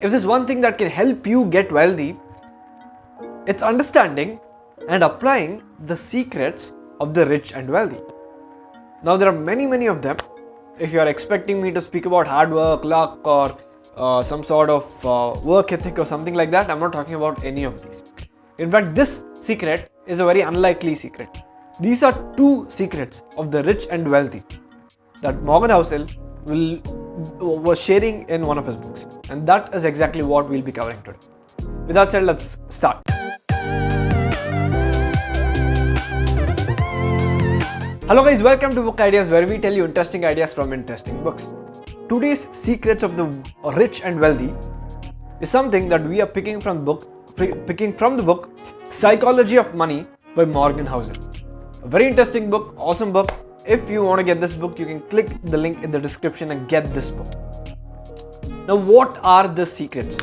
If there's one thing that can help you get wealthy, it's understanding and applying the secrets of the rich and wealthy. Now, there are many of them. If you are expecting me to speak about hard work, luck, or some sort of work ethic or something like that, I'm not talking about any of these. In fact, this secret is a very unlikely secret. These are two secrets of the rich and wealthy that Morgan Housel was sharing in one of his books, and that is exactly what we'll be covering today. With that said, let's start. Hello guys, welcome to Book Ideas, where we tell you interesting ideas from interesting books. Today's secrets of the rich and wealthy is something that we are picking from the book Psychology of Money by Morgan Housel. A very interesting book, awesome book. If you want to get this book, you can click the link in the description and get this book. Now, what are the secrets?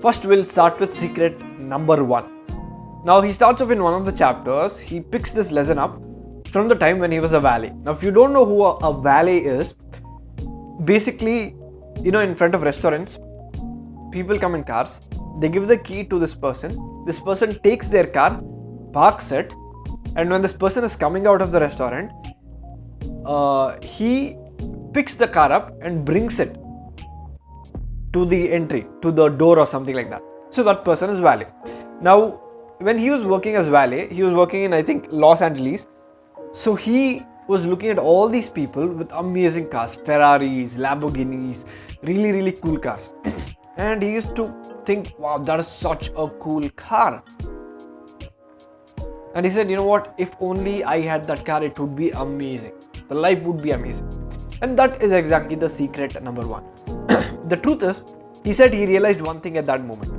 First, we'll start with secret number 1. Now, he starts off in one of the chapters. He picks this lesson up from the time when he was a valet. Now, if you don't know who a valet is, basically, in front of restaurants, people come in cars. They give the key to this person. This person takes their car, parks it, and when this person is coming out of the restaurant, he picks the car up and brings it to the entry, to the door or something like that. So that person is valet. Now, when he was working as valet, he was working in, I think, Los Angeles. So he was looking at all these people with amazing cars, Ferraris, Lamborghinis, really cool cars. And he used to think, wow, that is such a cool car. And he said, you know what, if only I had that car, it would be amazing. The life would be amazing. And that is exactly the secret number 1. The truth is, he said he realized one thing at that moment.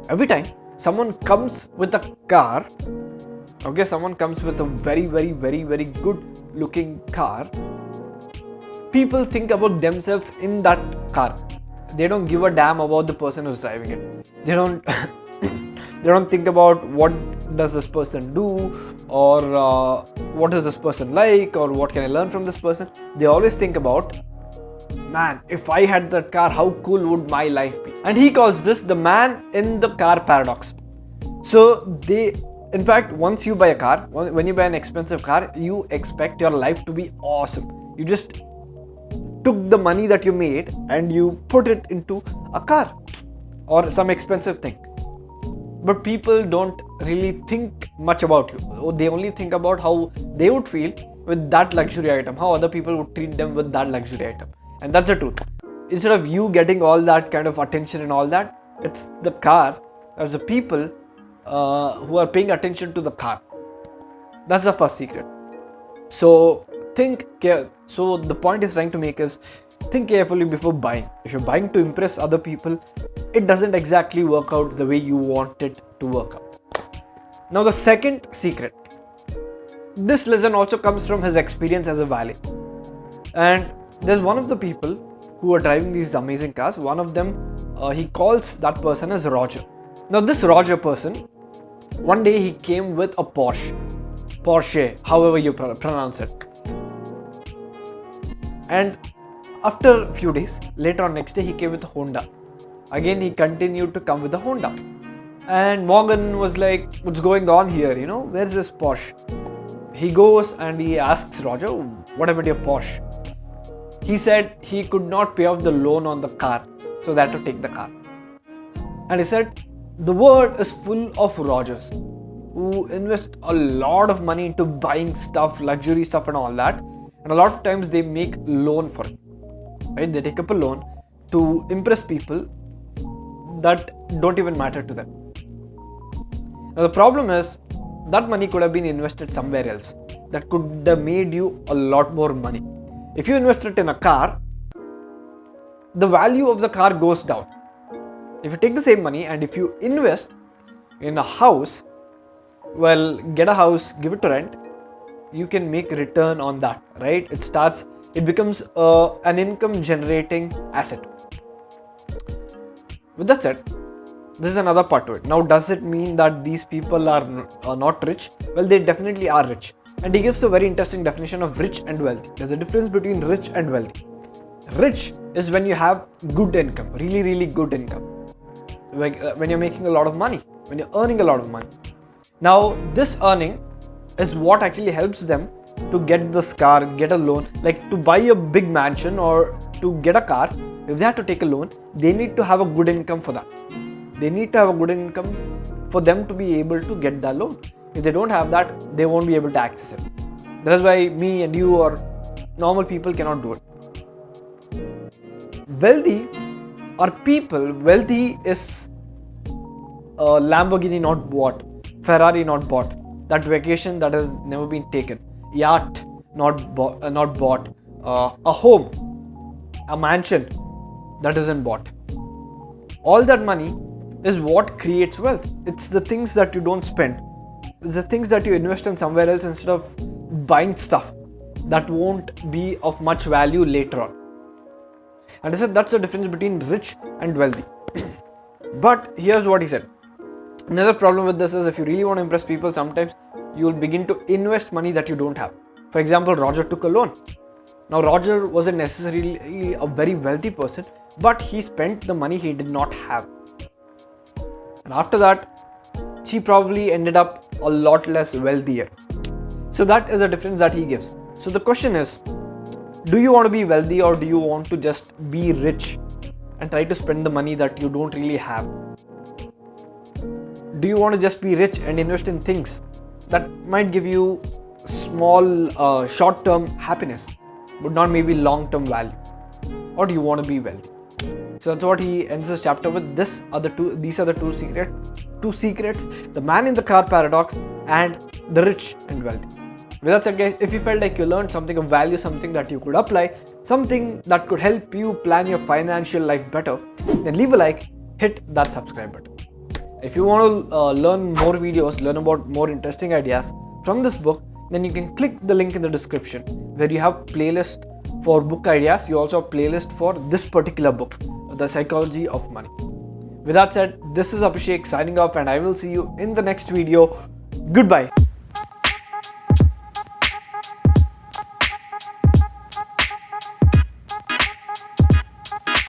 Every time someone comes with a car, someone comes with a very good looking car, people think about themselves in that car. They don't give a damn about the person who's driving it. They don't they don't think about what does this person do, or what is this person like, or what can I learn from this person. They always think about, man, if I had that car, how cool would my life be? And he calls this the man in the car paradox. So in fact, once you buy a car, when you buy an expensive car, you expect your life to be awesome. You just took the money that you made and you put it into a car or some expensive thing. But people don't really think much about you. They only think about how they would feel with that luxury item, how other people would treat them with that luxury item. And that's the truth. Instead of you getting all that kind of attention and all that, it's the car, there's the people who are paying attention to the car. That's the first secret. So the point he's trying to make is, think carefully before buying. If you're buying to impress other people, it doesn't exactly work out the way you want it to work out. Now, the second secret. This lesson also comes from his experience as a valet. And there's one of the people who are driving these amazing cars. One of them, he calls that person as Roger. Now, this Roger person, one day he came with a Porsche, however you pronounce it. And after a few days, later on next day, he came with a Honda. Again, he continued to come with a Honda. And Morgan was like, what's going on here? Where's this Porsche? He goes and he asks Roger, what about your Porsche? He said he could not pay off the loan on the car, so they had to take the car. And he said, the world is full of Rogers who invest a lot of money into buying stuff, luxury stuff and all that. And a lot of times they make loan for it. Right? They take up a loan to impress people that don't even matter to them. Now, the problem is that money could have been invested somewhere else that could have made you a lot more money. If you invest it in a car, the value of the car goes down. If you take the same money and if you invest in a house, get a house, give it to rent, you can make a return on that, right? It becomes an income generating asset. With that said, this is another part to it. Now, does it mean that these people are not rich? Well, they definitely are rich. And he gives a very interesting definition of rich and wealthy. There's a difference between rich and wealthy. Rich is when you have good income, really good income. Like when you're making a lot of money, when you're earning a lot of money. Now, this earning is what actually helps them to get this car, get a loan, like to buy a big mansion or to get a car. If they have to take a loan, they need to have a good income for that. They need to have a good income for them to be able to get that loan. If they don't have that, they won't be able to access it. That is why me and you or normal people cannot do it. Wealthy are people, wealthy is a Lamborghini not bought, Ferrari not bought, that vacation that has never been taken, yacht not bought, a home, a mansion that isn't bought. All that money is what creates wealth. It's the things that you don't spend. It's the things that you invest in somewhere else instead of buying stuff that won't be of much value later on. And I said that's the difference between rich and wealthy. But here's what he said. Another problem with this is if you really want to impress people, sometimes you will begin to invest money that you don't have. For example, Roger took a loan. Now, Roger wasn't necessarily a very wealthy person, but he spent the money he did not have. And after that, he probably ended up a lot less wealthier. So that is the difference that he gives. So the question is, do you want to be wealthy or do you want to just be rich and try to spend the money that you don't really have? Do you want to just be rich and invest in things that might give you small short-term happiness but not maybe long-term value? Or do you want to be wealthy? So that's what he ends his chapter with. These are the two secrets, the man in the car paradox and the rich and wealthy. With that said, guys, if you felt like you learned something of value, something that you could apply, something that could help you plan your financial life better, then leave a like, hit that subscribe button. If you want to learn more videos, learn about more interesting ideas from this book, then you can click the link in the description where you have playlist for book ideas. You also have playlist for this particular book, The Psychology of Money. With that said, this is Abhishek signing off and I will see you in the next video. Goodbye.